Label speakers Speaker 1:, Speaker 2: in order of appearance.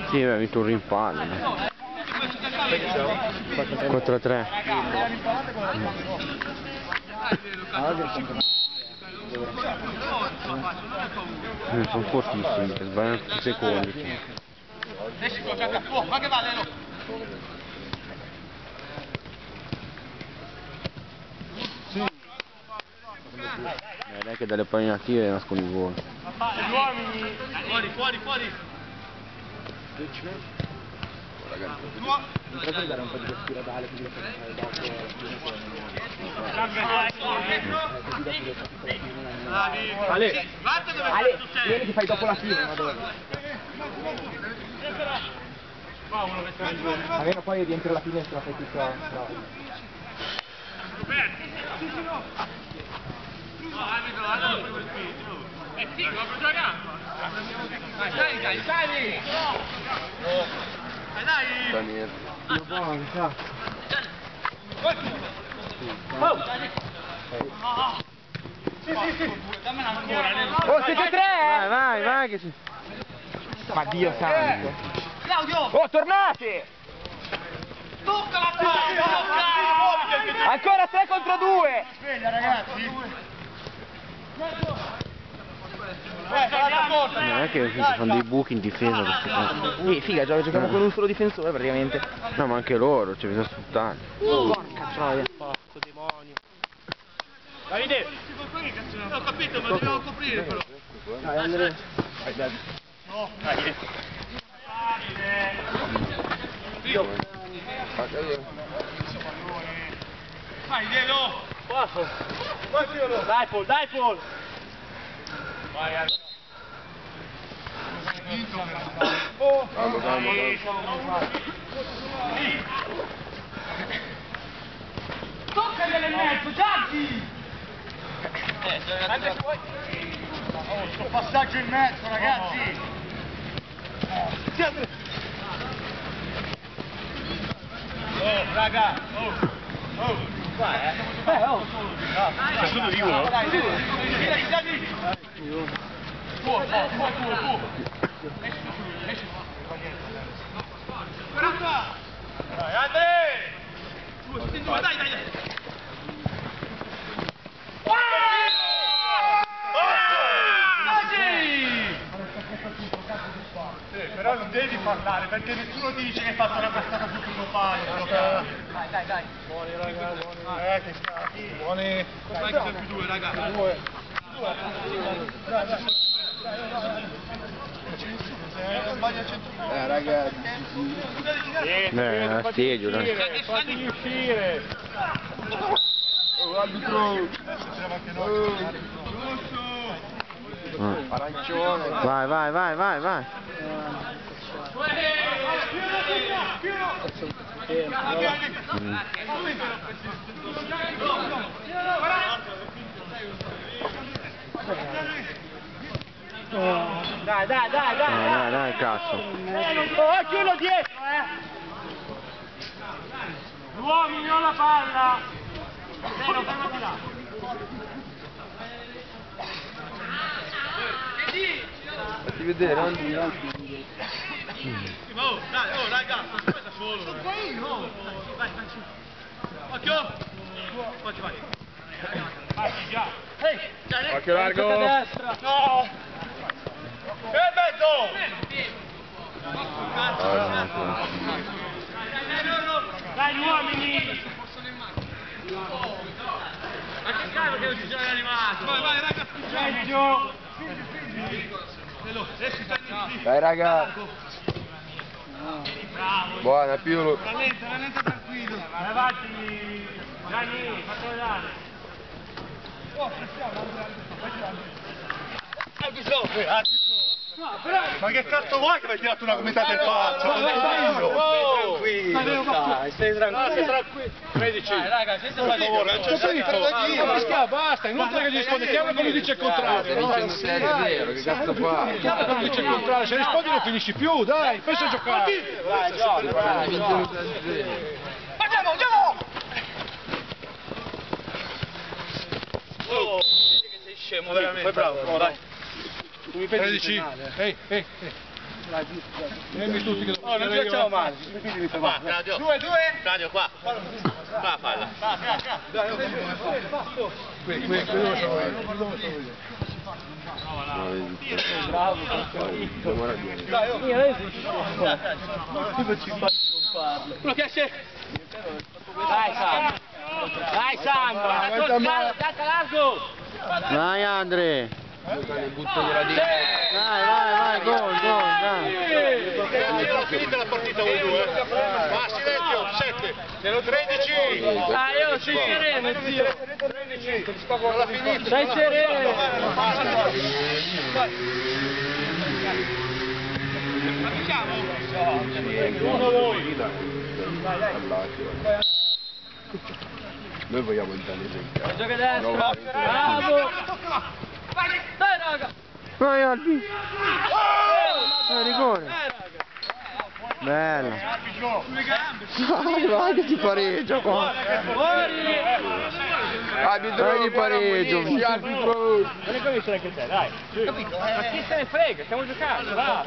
Speaker 1: Sì, aveva vinto un rimpallo. 4-3. Sono fortissimi, che sbagliano tutti i secondi. Dai che dalle palline nascono i gol.
Speaker 2: Fuori!
Speaker 3: Non posso dare un po' di respiro ad Ale così lo facciamo fare dopo Ale, vieni che fai dopo la fine, ma dove? Almeno poi rientri alla finestra la fai tutta bravo.
Speaker 2: Sì, lo giochiamo! Dai! Dai! Sì. Dammela ancora.
Speaker 3: Oh, siete tre!
Speaker 1: Vai che si...
Speaker 3: Ma Dio santo!
Speaker 2: Claudio!
Speaker 3: Oh, tornate!
Speaker 2: Toccala qua!
Speaker 3: Ancora 3 contro 2!
Speaker 2: Sveglia ragazzi!
Speaker 1: Non è che fanno dei buchi in difesa questi qua.
Speaker 3: Figa, giochiamo con un solo difensore praticamente.
Speaker 1: No, ma anche loro, ci bisogna sfruttare.
Speaker 3: Porca troia.
Speaker 2: Porco demonio! Davide! Ho capito, ma dobbiamo coprire però!
Speaker 3: Dai, Andrea.
Speaker 2: No! Dai! Vai, Delo! Dai, Paul! Vai, Toccali nel mezzo, Gianni! Anche se vuoi! Sto passaggio in mezzo, ragazzi! Oh, raga! Vai, c'è solo di uno? Dai, tuo! Esci! Dai, Andre! Dai! Però non devi parlare perché nessuno dice che hai fatto una passata su questo palo. Dai. Buoni raga, buoni. Che scatti. Buoni. Vai che più 2 raga.
Speaker 3: Ragazzi.
Speaker 1: Stadio, dai.
Speaker 2: Fatigli uscire.
Speaker 3: Arbitro.
Speaker 1: Arancione. Vai. Dai, cazzo.
Speaker 2: Occhio uno dietro, Uomini, non la palla. Fermati là.
Speaker 3: Fatti vedere, Andri.
Speaker 2: Dai, raga, da solo. Sono qua io. Vai. Occhio. Vai. Vai, già. Ehi,
Speaker 3: Occhio largo.
Speaker 2: Destra. No. Mezzo. Dai, uomini. Ma che cavolo che non ci sono animato. Vai, raga. Sergio.
Speaker 3: Dai raga. Buona, più.
Speaker 2: Rallenta tranquillo. Vai avanti. Gianni, fatelo vedere. Ma che cazzo vuoi che mi hai tirato una gomitata in faccia? Stai tranquillo. 13. Dai, raga, senza fare favore, basta, inoltre che gli risponde, chiama come dice il contrario.
Speaker 3: Non è vero, che cazzo fa?
Speaker 2: Chiama come dice il contrario, se rispondi non finisci più, dai, pensa a giocare. Vai, gioca. Andiamo! Oh, che sei scemo veramente. Fai bravo, dai. 13. Ehi. Dimmi tutti che
Speaker 3: Oh, non ci facciamo male.
Speaker 2: Va, Claudio. Due. Claudio, qua. Qua falla.
Speaker 3: Bravo. Quello che esce. Dai Sam. Dai Sam. Dai largo.
Speaker 1: Vai Andre!
Speaker 3: Butto gliela di.
Speaker 1: Vai, gol, dai!
Speaker 2: Era finita la partita 1-2. Va, silenzio, 7. 13.
Speaker 3: Ah, io sei sereno, zio.
Speaker 2: 13. Non l'ha finita.
Speaker 3: Sei sereno.
Speaker 2: Uno voi.
Speaker 4: Noi vogliamo il Danese.
Speaker 3: Gioca destra. Bravo. Dai raga.
Speaker 1: Vai Albi! Rigore! Bella! Vai che ti pareggio qua!
Speaker 3: Fuori.
Speaker 1: Vai di pareggio!
Speaker 3: Non è come anche te, dai. Ma chi se ne frega, stiamo giocando, va.